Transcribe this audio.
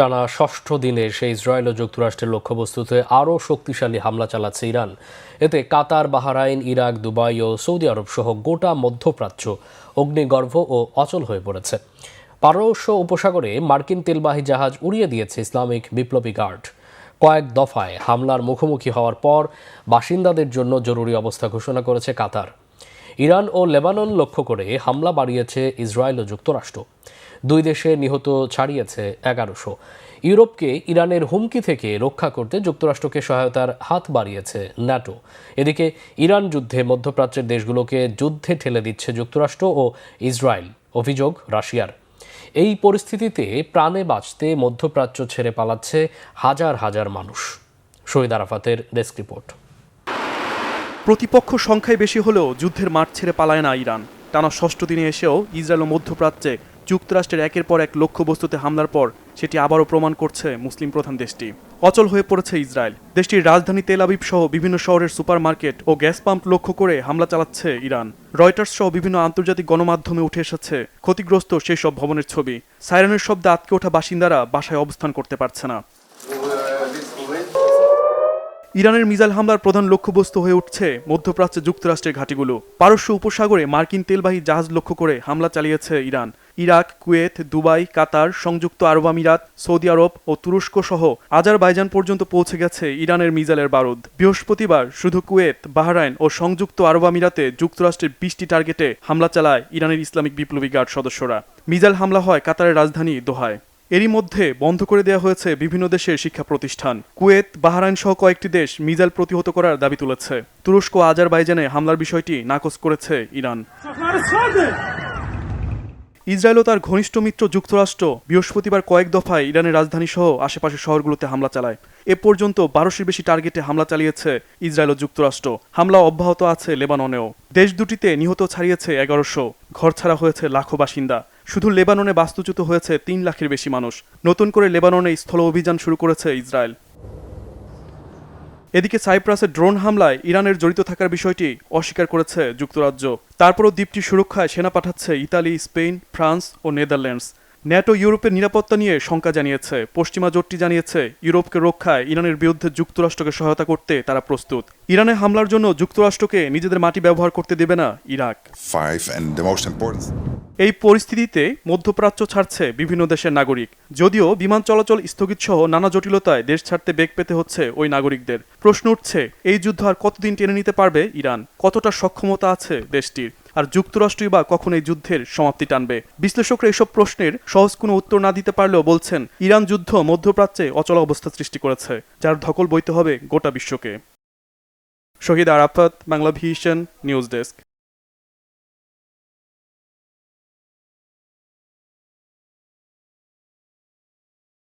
টানা ষষ্ঠ দিনে সেই ইসরায়েল ও যুক্তরাষ্ট্রের লক্ষ্যবস্তুতে আরও শক্তিশালী হামলা চালাচ্ছে ইরান। এতে কাতার, বাহরাইন, ইরাক, দুবাই ও সৌদি আরব সহ গোটা মধ্যপ্রাচ্য অগ্নিগর্ভ ও অচল হয়ে পড়েছে। পারস্য উপসাগরে মার্কিন তেলবাহী জাহাজ উড়িয়ে দিয়েছে ইসলামিক বিপ্লবী গার্ড। কয়েক দফায় হামলার মুখোমুখি হওয়ার পর বাসিন্দাদের জন্য জরুরি অবস্থা ঘোষণা করেছে কাতার। ইরান ও লেবানন লক্ষ্য করে হামলা বাড়িয়েছে ইসরায়েল ও যুক্তরাষ্ট্র। দুই দেশে নিহত ছাড়িয়েছে 1100। ইউরোপকে ইরানের হুমকি থেকে রক্ষা করতে যুক্তরাষ্ট্রকে সহায়তার হাত বাড়িয়েছে ন্যাটো। এদিকে ইরান যুদ্ধে মধ্যপ্রাচ্যের দেশগুলোকে যুদ্ধে ঠেলে দিচ্ছে যুক্তরাষ্ট্র ও ইসরায়েল, অভিযোগ রাশিয়ার। এই পরিস্থিতিতে প্রাণে বাঁচতে মধ্যপ্রাচ্য ছেড়ে পালাচ্ছে হাজার হাজার মানুষ। শহীদ আরাফাতের ডেস্ক রিপোর্ট। প্রতিপক্ষ সংখ্যায় বেশি হলেও যুদ্ধের মাঠ ছেড়ে পালায় না ইরান। টানা ষষ্ঠ দিনে এসেও ইসরায়েল ও মধ্যপ্রাচ্যে যুক্তরাষ্ট্রের একের পর এক লক্ষ্যবস্তুতে হামলার পর সেটি আবারও প্রমাণ করছে মুসলিম প্রধান দেশটি। অচল হয়ে পড়েছে ইসরায়েল। দেশটির রাজধানী তেল আবিব সহ বিভিন্ন শহরের সুপারমার্কেট ও গ্যাস পাম্প লক্ষ্য করে হামলা চালাচ্ছে ইরান। রয়টার্স সহ বিভিন্ন আন্তর্জাতিক গণমাধ্যমে উঠে এসেছে ক্ষতিগ্রস্ত সেই সব ভবনের ছবি। সাইরেনের শব্দে আটকে ওঠা বাসিন্দারা বাসায় অবস্থান করতে পারছে না। ইরানের মিসাইল হামলার প্রধান লক্ষ্যবস্তু হয়ে উঠছে মধ্যপ্রাচ্যে যুক্তরাষ্ট্রের ঘাঁটিগুলো। পারস্য উপসাগরে মার্কিন তেলবাহী জাহাজ লক্ষ্য করে হামলা চালিয়েছে ইরান। ইরাক, কুয়েত, দুবাই, কাতার, সংযুক্ত আরব আমিরাত, সৌদি আরব ও তুরস্ক সহ আজারবাইজান পর্যন্ত পৌঁছে গেছে ইরানের মিসাইলের বারুদ। বৃহস্পতিবার শুধু কুয়েত, বাহরাইন ও সংযুক্ত আরব আমিরাতে যুক্তরাষ্ট্রের 20টি টার্গেটে হামলা চালায় ইরানের ইসলামিক বিপ্লবী গার্ড সদস্যরা। মিসাইল হামলা হয় কাতারের রাজধানী দোহায়। এরই মধ্যে বন্ধ করে দেওয়া হয়েছে বিভিন্ন দেশের শিক্ষা প্রতিষ্ঠান। কুয়েত, বাহরাইন সহ কয়েকটি দেশ মিসাইল প্রতিহত করার দাবি তুলেছে। তুরস্ক ও আজারবাইজানে হামলার বিষয়টি নাকচ করেছে ইরান। ইসরায়েল ও তার ঘনিষ্ঠ মিত্র যুক্তরাষ্ট্র বৃহস্পতিবার কয়েক দফায় ইরানের রাজধানী সহ আশেপাশের শহরগুলোতে হামলা চালায়। এ পর্যন্ত 1200-র বেশি টার্গেটে হামলা চালিয়েছে ইসরায়েল ও যুক্তরাষ্ট্র। হামলা অব্যাহত আছে লেবাননেও। দেশ দুটিতে নিহত ছাড়িয়েছে 1100। ঘরছাড়া হয়েছে লাখো বাসিন্দা। শুধু লেবাননে বাস্তুচ্যুত হয়েছে 3 লাখের বেশি মানুষ। নতুন করে লেবাননে স্থল অভিযান শুরু করেছে ইসরায়েল। এদিকে সাইপ্রাসে ড্রোন হামলায় ইরানের জড়িত থাকার বিষয়টি অস্বীকার করেছে যুক্তরাজ্য। তারপরও দ্বীপটি সুরক্ষায় সেনা পাঠাচ্ছে ইতালি, স্পেন, ফ্রান্স ও নেদারল্যান্ডস। ন্যাটো ইউরোপের নিরাপত্তা নিয়ে শঙ্কা জানিয়েছে। পশ্চিমা জোটটি জানিয়েছে ইউরোপকে রক্ষায় ইরানের বিরুদ্ধে যুক্তরাষ্ট্রকে সহায়তা করতে তারা প্রস্তুত। ইরানে হামলার জন্য যুক্তরাষ্ট্রকে নিজেদের মাটি ব্যবহার করতে দেবে না ইরাক। এই পরিস্থিতিতে মধ্যপ্রাচ্য ছাড়ছে বিভিন্ন দেশের নাগরিক। যদিও বিমান চলাচল স্থগিত সহ নানা জটিলতায় দেশ ছাড়তে বেগ পেতে হচ্ছে ওই নাগরিকদের। প্রশ্ন উঠছে, এই যুদ্ধ আর কতদিন টেনে নিতে পারবে ইরান? কতটা সক্ষমতা আছে দেশটির? আর যুক্তরাষ্ট্রই বা কখন এই যুদ্ধের সমাপ্তি টানবে? বিশ্লেষকরা এসব প্রশ্নের সহজ কোনো উত্তর না দিতে পারলেও বলছেন, ইরান যুদ্ধ মধ্যপ্রাচ্যে অচল অবস্থা সৃষ্টি করেছে, যার ধকল বইতে হবে গোটা বিশ্বকে। Shahid Arafat, Bangla vision, news desk.